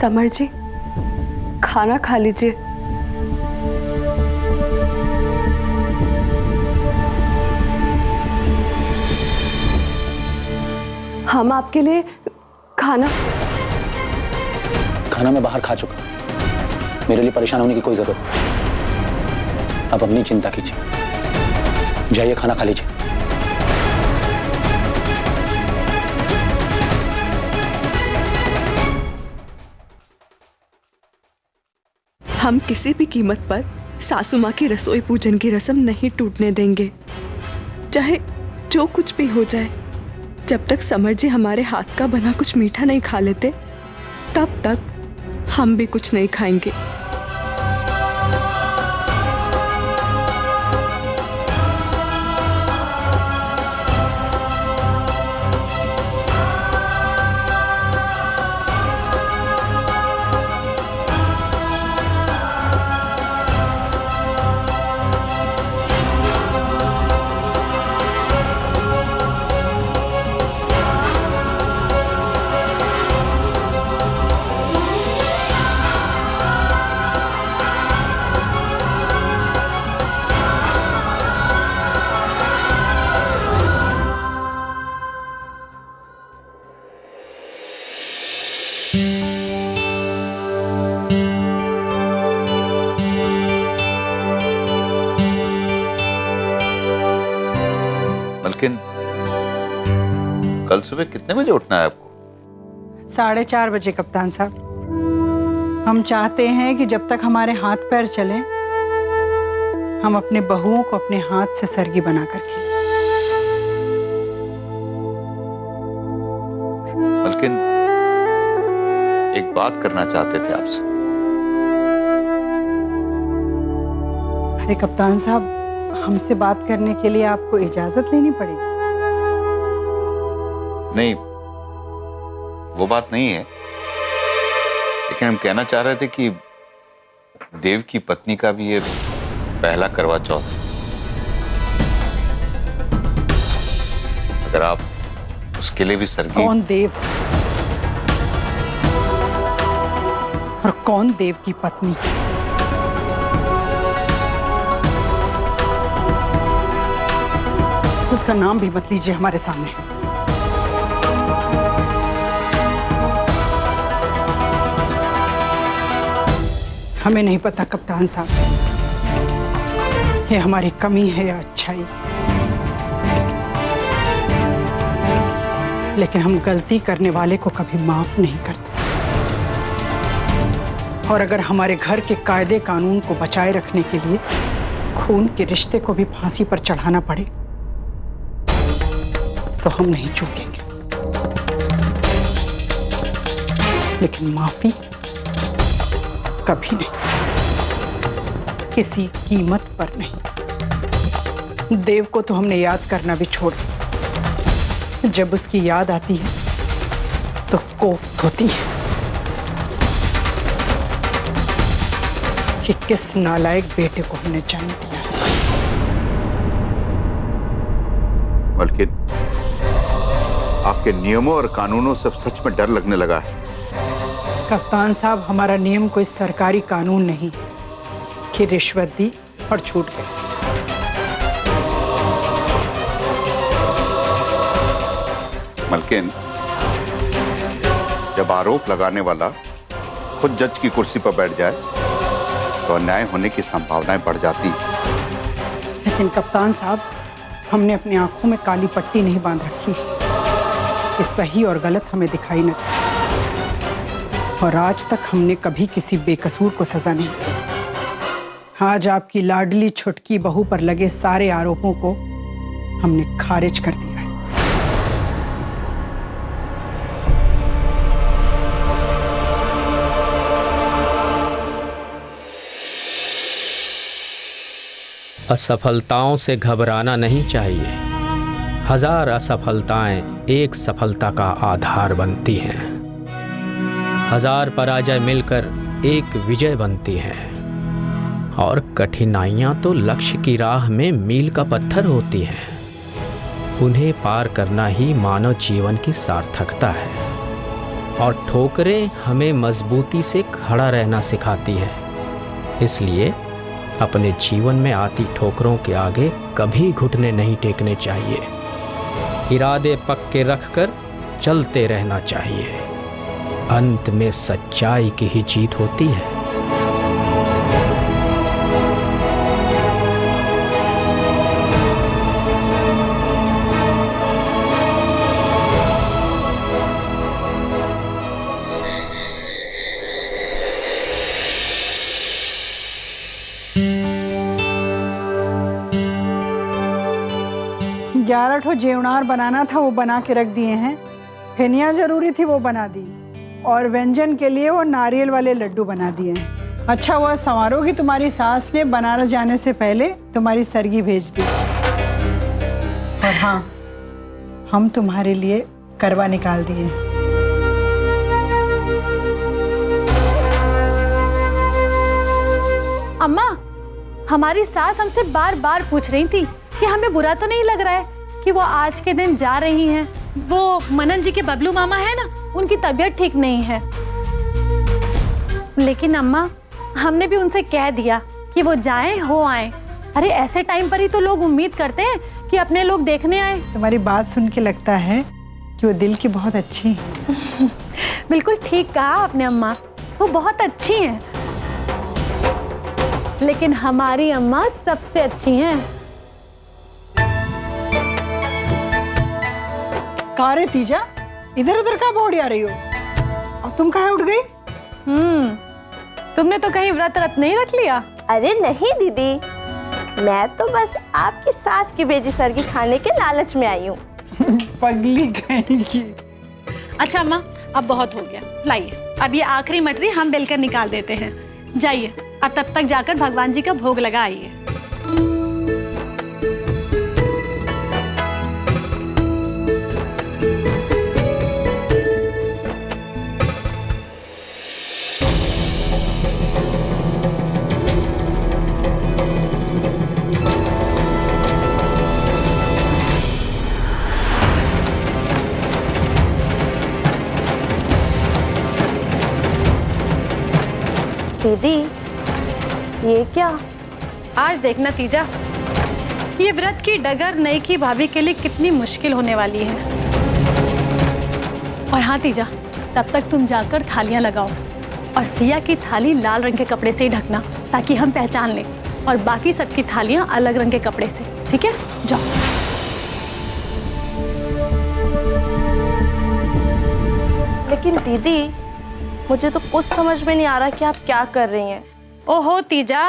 Summer जी, खाना खा लीजिए। हम आपके लिए खाना मैं बाहर खा चुका, मेरे लिए परेशान होने की कोई जरूरत नहीं। आप अपनी चिंता कीजिए, जाइए खाना खा लीजिए। हम किसी भी कीमत पर सासू माँ की रसोई पूजन की रस्म नहीं टूटने देंगे, चाहे जो कुछ भी हो जाए। जब तक समर जी हमारे हाथ का बना कुछ मीठा नहीं खा लेते, तब तक हम भी कुछ नहीं खाएंगे। मलकिन, कल सुबह कितने बजे उठना है आपको? 4:30 बजे कप्तान साहब। हम चाहते हैं कि जब तक हमारे हाथ पैर चले, हम अपने बहुओं को अपने हाथ से सरगी बना कर खिलाएं। मलकिन, एक बात करना चाहते थे आपसे। अरे कप्तान साहब, हमसे बात करने के लिए आपको इजाजत लेनी पड़ेगी। नहीं, वो बात नहीं है, लेकिन हम कहना चाह रहे थे कि देव की पत्नी का भी ये पहला करवा चौथ है। अगर आप उसके लिए भी सरगी। कौन देव और कौन देव की पत्नी? उसका नाम भी मत लीजिए हमारे सामने। हमें नहीं पता कप्तान साहब, ये हमारी कमी है या अच्छाई, लेकिन हम गलती करने वाले को कभी माफ नहीं करते। और अगर हमारे घर के कायदे कानून को बचाए रखने के लिए खून के रिश्ते को भी फांसी पर चढ़ाना पड़े, तो हम नहीं चूकेंगे। लेकिन माफी कभी नहीं, किसी कीमत पर नहीं। देव को तो हमने याद करना भी छोड़ दिया। जब उसकी याद आती है तो कोफ्त होती है कि किस नालायक बेटे को हमने जन्म दिया है। मलकिन, आपके नियमों और कानूनों से सच में डर लगने लगा है। कप्तान साहब, हमारा नियम कोई सरकारी कानून नहीं कि रिश्वत दी और छूट गई। मलकिन, जब आरोप लगाने वाला खुद जज की कुर्सी पर बैठ जाए तो अन्याय होने की संभावनाएं बढ़ जाती है। लेकिन कप्तान साहब, हमने अपनी आंखों में काली पट्टी नहीं बांध रखी कि सही और गलत हमें दिखाई न दे। और आज तक हमने कभी किसी बेकसूर को सजा नहीं दी। आज आपकी लाडली छुटकी बहू पर लगे सारे आरोपों को हमने खारिज कर दिया है। असफलताओं से घबराना नहीं चाहिए। 1000 असफलताएं एक सफलता का आधार बनती हैं। 1000 पराजय मिलकर एक विजय बनती हैं। और कठिनाइयां तो लक्ष्य की राह में मील का पत्थर होती हैं। उन्हें पार करना ही मानव जीवन की सार्थकता है। और ठोकरें हमें मजबूती से खड़ा रहना सिखाती हैं। इसलिए अपने जीवन में आती ठोकरों के आगे कभी घुटने नहीं टेकने चाहिए। इरादे पक्के रखकर चलते रहना चाहिए। अंत में सच्चाई की ही जीत होती है। ग्यारह ठो जेवनार बनाना था, वो बना के रख दिए हैं। फेनिया जरूरी थी, वो बना दी। और व्यंजन के लिए वो नारियल वाले लड्डू बना दिए हैं। अच्छा हुआ समारोह की तुम्हारी सास ने बनारस जाने से पहले तुम्हारी सरगी भेज दी। और हाँ, हम तुम्हारे लिए करवा निकाल दिए। अम्मा, हमारी सास हमसे बार बार पूछ रही थी कि हमें बुरा तो नहीं लग रहा है कि वो आज के दिन जा रही हैं। वो मनन जी के बबलू मामा है ना, उनकी तबीयत ठीक नहीं है। लेकिन अम्मा, हमने भी उनसे कह दिया कि वो जाएं हो आए। अरे ऐसे टाइम पर ही तो लोग उम्मीद करते हैं कि अपने लोग देखने आए। तुम्हारी बात सुन के लगता है कि वो दिल की बहुत अच्छी है। बिल्कुल ठीक कहा आपने अम्मा, वो बहुत अच्छी हैं। लेकिन हमारी अम्मा सबसे अच्छी हैं। का रे तीजा, इधर उधर का बोड़ी आ रही हो? और तुम कहाँ उठ गई? तुमने तो कहीं व्रत रत नहीं रख लिया? अरे नहीं दीदी, मैं तो बस आपकी सास की भेजी सरगी खाने के लालच में आई हूँ। पगली कहेंगी। अच्छा अम्मा, अब बहुत हो गया, लाइए अब ये आखिरी मटरी हम बेलकर निकाल देते हैं। जाइए और तब तक जाकर भगवान जी का भोग लगा आइए। दीदी, ये क्या? आज देखना तीजा, ये व्रत की डगर नई की भाभी के लिए कितनी मुश्किल होने वाली है। और हाँ तीजा, तब तक तुम जाकर थालियां लगाओ और सिया की थाली लाल रंग के कपड़े से ही ढकना ताकि हम पहचान लें, और बाकी सबकी थालियां अलग रंग के कपड़े से, ठीक है? जाओ। लेकिन दीदी, मुझे तो कुछ समझ में नहीं आ रहा कि आप क्या कर रही हैं। ओहो तीजा,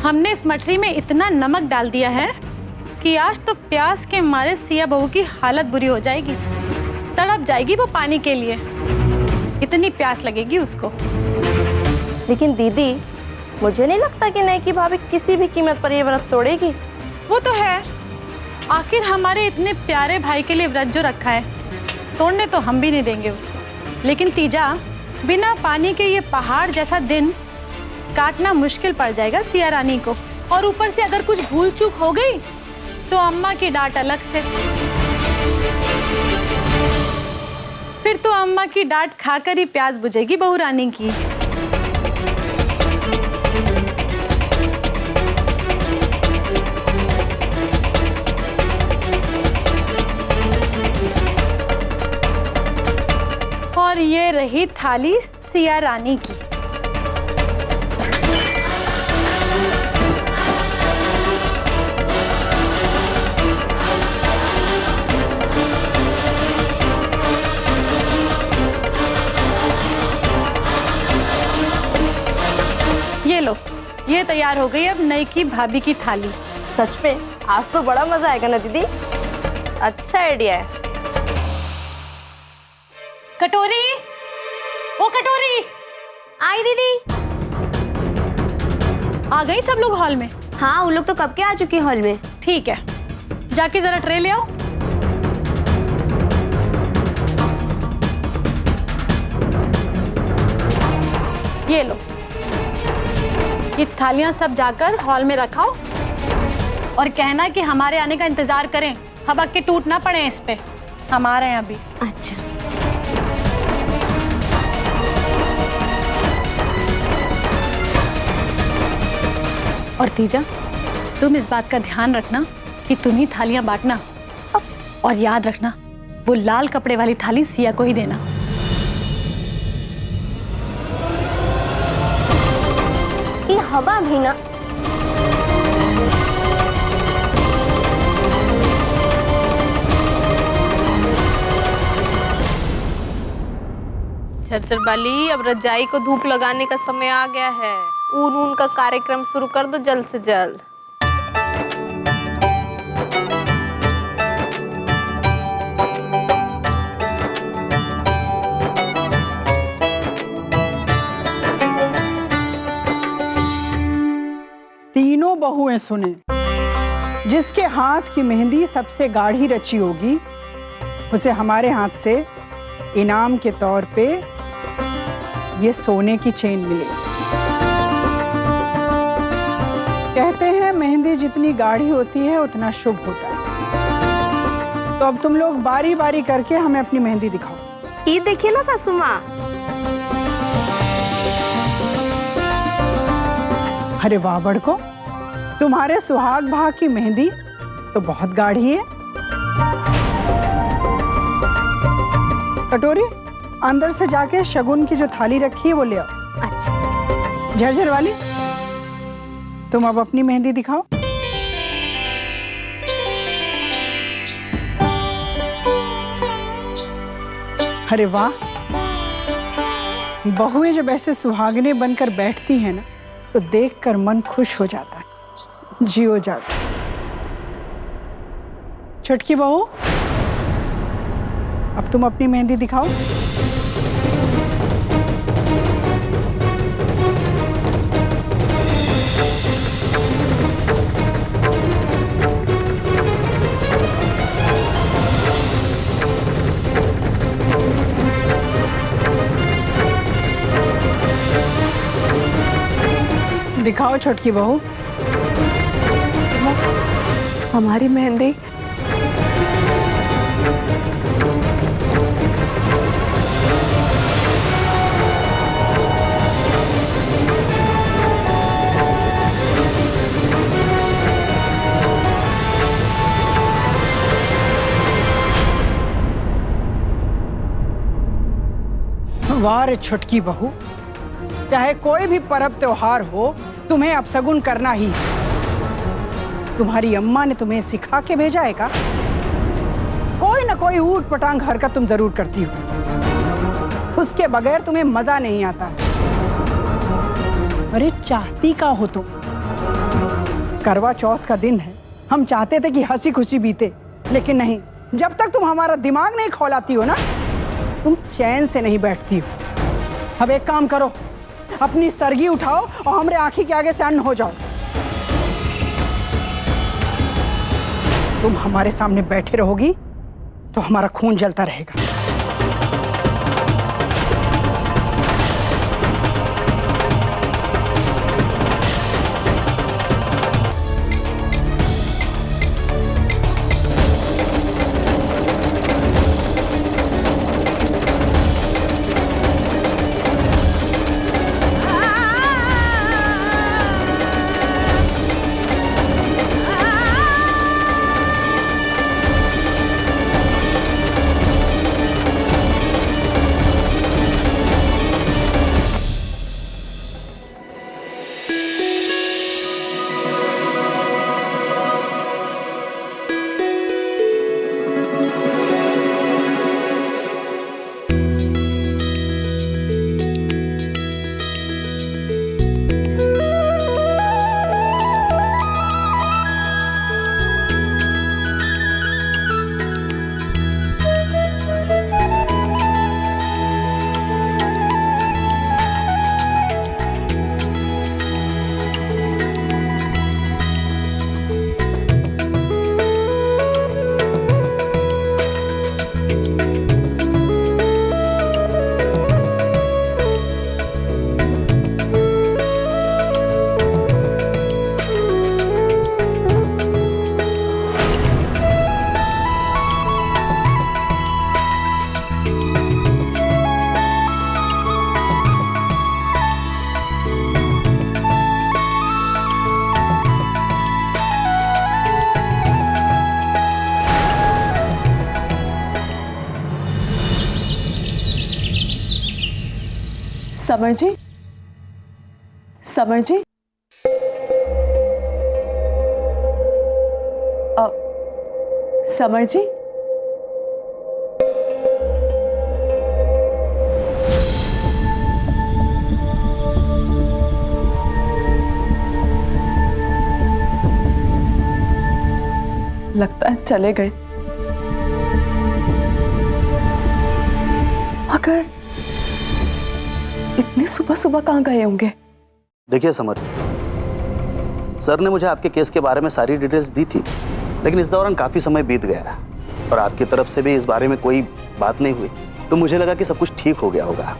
हमने इस मटरी में इतना नमक डाल दिया है कि आज तो प्यास के मारे सिया बहू की हालत बुरी हो जाएगी। तड़प जाएगी वो पानी के लिए, इतनी प्यास लगेगी उसको। लेकिन दीदी, मुझे नहीं लगता कि नई की भाभी किसी भी कीमत पर ये व्रत तोड़ेगी। वो तो है, आखिर हमारे इतने प्यारे भाई के लिए व्रत जो रखा है, तोड़ने तो हम भी नहीं देंगे उसको। लेकिन तीजा, बिना पानी के ये पहाड़ जैसा दिन काटना मुश्किल पड़ जाएगा सिया रानी को। और ऊपर से अगर कुछ भूल चूक हो गई तो अम्मा की डांट अलग से। फिर तो अम्मा की डांट खाकर ही प्यास बुझेगी बहू रानी की। और ये रही थाली सिया रानी की। ये लो, ये तैयार हो गई अब नई की भाभी की थाली। सच में आज तो बड़ा मजा आएगा ना दीदी। अच्छा आइडिया है। कटोरी, ओ कटोरी, आई दीदी। आ गई सब लोग हॉल में? हाँ, वो लोग तो कब के आ चुके हैं हॉल में। ठीक है, जाके जरा ट्रे ले आओ। ये लो, ये थालियां सब जाकर हॉल में रखाओ और कहना कि हमारे आने का इंतजार करें, हबक के टूट ना पड़े इस पे, हम आ रहे हैं अभी। अच्छा। और तीजा, तुम इस बात का ध्यान रखना कि तुम ही थालियां बांटना, और याद रखना वो लाल कपड़े वाली थाली सिया को ही देना। ये हवा भी ना। झरझर बाली, अब रजाई को धूप लगाने का समय आ गया है। ऊन ऊन का कार्यक्रम शुरू कर दो जल्द से जल्द। तीनों बहुएं सुने, जिसके हाथ की मेहंदी सबसे गाढ़ी रची होगी उसे हमारे हाथ से इनाम के तौर पे ये सोने की चेन मिलेगी। कहते हैं मेहंदी जितनी गाढ़ी होती है उतना शुभ होता है। तो अब तुम लोग बारी बारी करके हमें अपनी मेहंदी दिखाओ। ये देखिए ना सासू माँ। अरे वाह बड़को, तुम्हारे सुहाग भाग की मेहंदी तो बहुत गाढ़ी है। कटोरी, अंदर से जाके शगुन की जो थाली रखी है वो ले आओ। अच्छा। झरझर वाली, तुम अब अपनी मेहंदी दिखाओ। अरे वाह, बहुएं जब ऐसे सुहागने बनकर बैठती हैं ना तो देखकर मन खुश हो जाता है। जियो जाग। छुटकी बहू, अब तुम अपनी मेहंदी दिखाओ। दिखाओ छोटकी बहू। हमारी मेहंदी। वाह रे छोटकी बहू, चाहे कोई भी पर्व त्योहार हो तुम्हें अपशगुन करना ही है। तुम्हारी अम्मा ने तुम्हें सिखा के भेजा है का? कोई ना कोई ऊट पटांग हरकत तुम जरूर करती हो, उसके बगैर तुम्हें मजा नहीं आता। अरे चाहती का हो तुम? करवा चौथ का दिन है, हम चाहते थे कि हंसी खुशी बीते, लेकिन नहीं। जब तक तुम हमारा दिमाग नहीं खौलाती हो ना, तुम चैन से नहीं बैठती हो। अब एक काम करो, अपनी सरगी उठाओ और हमारे आंखी के आगे से अन्न हो जाओ। तुम हमारे सामने बैठे रहोगी तो हमारा खून जलता रहेगा। समर जी, समर जी, समर जी, लगता है चले गए। मगर इतनी सुबह सुबह कहाँ गए होंगे? देखिए समर, सर ने मुझे आपके केस के बारे में सारी डिटेल्स दी थी, लेकिन इस दौरान काफी समय बीत गया और आपकी तरफ से भी इस बारे में कोई बात नहीं हुई, तो मुझे लगा कि सब कुछ ठीक हो गया होगा।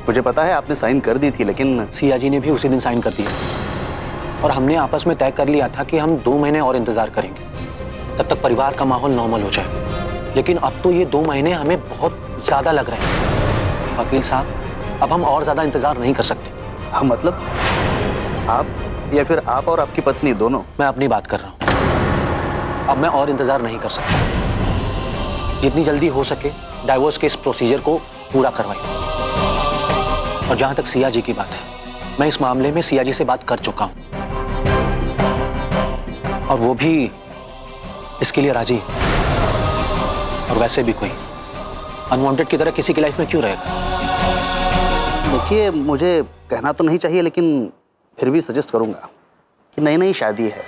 मुझे पता है आपने साइन कर दी थी, लेकिन सिया जी ने भी उसी दिन साइन कर दिया और हमने आपस में तय कर लिया था कि हम 2 महीने और इंतजार करेंगे, तब तक परिवार का माहौल नॉर्मल हो जाए। लेकिन अब तो ये 2 महीने हमें बहुत ज्यादा लग रहे हैं। वकील साहब, अब हम और ज्यादा इंतजार नहीं कर सकते। हाँ, मतलब आप या फिर आप और आपकी पत्नी दोनों? मैं अपनी बात कर रहा हूँ। अब मैं और इंतजार नहीं कर सकता। जितनी जल्दी हो सके डाइवोर्स के इस प्रोसीजर को पूरा करवाइए। और जहां तक सिया जी की बात है, मैं इस मामले में सिया जी से बात कर चुका हूं और वो भी इसके लिए राजी। और वैसे भी कोई अनवांटेड की तरह किसी की लाइफ में क्यों रहेगा? देखिए, मुझे कहना तो नहीं चाहिए, लेकिन फिर भी सजेस्ट करूंगा कि नई नई शादी है,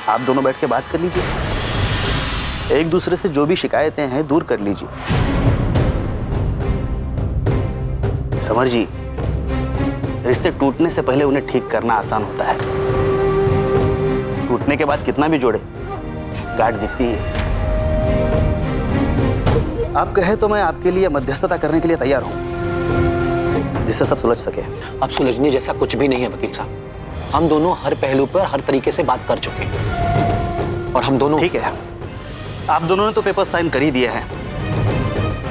आप दोनों बैठ के बात कर लीजिए। एक दूसरे से जो भी शिकायतें हैं दूर कर लीजिए। समर जी, रिश्ते टूटने से पहले उन्हें ठीक करना आसान होता है। टूटने के बाद कितना भी जोड़े, गांठ दिखती है। आप कहे तो मैं आपके लिए मध्यस्थता करने के लिए तैयार हूं, जिससे सब सुलझ सके। अब सुलझने जैसा कुछ भी नहीं है वकील साहब। हम दोनों हर पहलू पर हर तरीके से बात कर चुके हैं और हम दोनों। ठीक है, आप दोनों ने तो पेपर साइन कर ही दिए हैं,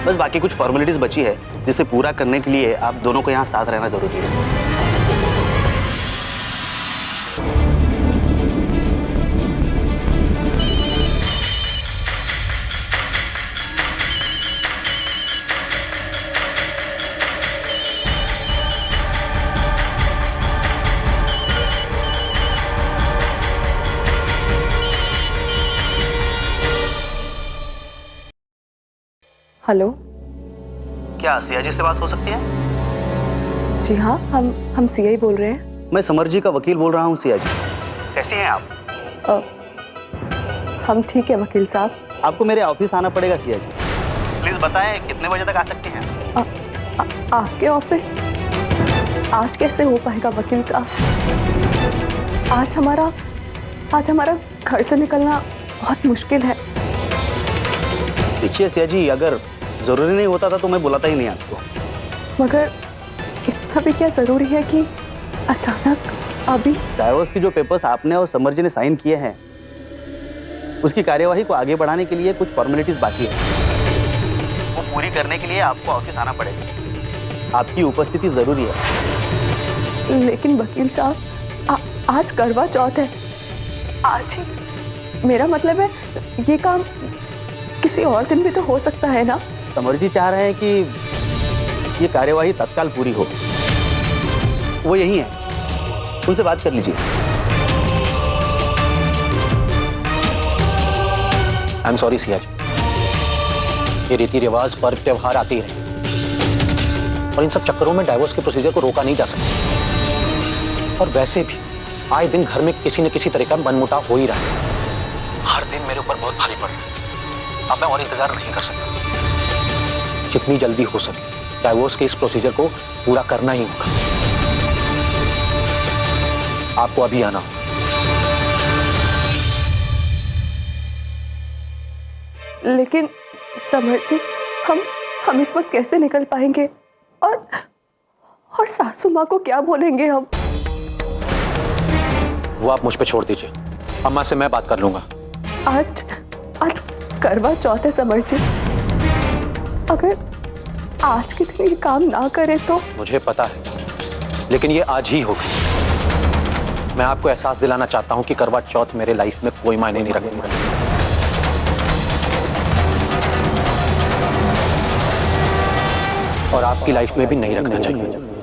बस बाकी कुछ फॉर्मेलिटीज बची है, जिसे पूरा करने के लिए आप दोनों को यहाँ साथ रहना जरूरी है। हेलो, क्या सिया जी से बात हो सकती है? जी हाँ, हम सिया ही बोल रहे हैं। मैं समर जी का वकील बोल रहा हूँ। सिया जी, कैसी हैं आप? हम ठीक है वकील साहब। आपको मेरे ऑफिस आना पड़ेगा सिया जी। प्लीज बताएं कितने बजे तक आ सकते हैं? आपके ऑफिस? आज कैसे हो पाएगा वकील साहब? आज हमारा घर से निकलना बहुत मुश्किल है। देखिए सिया जी, अगर जरूरी नहीं होता था तो मैं बुलाता ही नहीं आपको। मगर इतना भी क्या जरूरी है कि अचानक अभी? डाइवोर्स की जो पेपर्स आपने और समर जी ने साइन किए हैं, उसकी कार्यवाही को आगे बढ़ाने के लिए कुछ फॉर्मेलिटीज बाकी है। वो पूरी करने के लिए आपको ऑफिस आना पड़ेगा। आपकी उपस्थिति जरूरी है। लेकिन वकील साहब, आज करवा चौथ है। आज ही, मेरा मतलब है ये काम किसी और दिन भी तो हो सकता है ना? समर जी चाह रहे हैं कि ये कार्यवाही तत्काल पूरी हो। वो यही है, उनसे बात कर लीजिए। I am sorry Siya ji, ये रीति रिवाज पर्व त्योहार आते ही रहे और इन सब चक्करों में डाइवोर्स के प्रोसीजर को रोका नहीं जा सकता। और वैसे भी आए दिन घर में किसी न किसी तरह का मनमुटाव हो ही रहा है। हर दिन मेरे ऊपर बहुत भारी पड़ रहा है। अब मैं और इंतजार नहीं कर सकता। जितनी जल्दी हो सके डाइवोर्स के इस प्रोसीजर को पूरा करना ही होगा। आपको अभी आना होगा। लेकिन समर जी, हम इस वक्त कैसे निकल पाएंगे? और सासू माँ को क्या बोलेंगे हम? वो आप मुझ पे छोड़ दीजिए, अम्मा से मैं बात कर लूंगा। आज करवा चौथ है समर जी। अगर आज के दिन ये काम ना करे तो? मुझे पता है, लेकिन ये आज ही होगा। मैं आपको एहसास दिलाना चाहता हूं कि करवा चौथ मेरे लाइफ में कोई मायने नहीं रखने वाली और आपकी लाइफ में भी नहीं रखना चाहिए।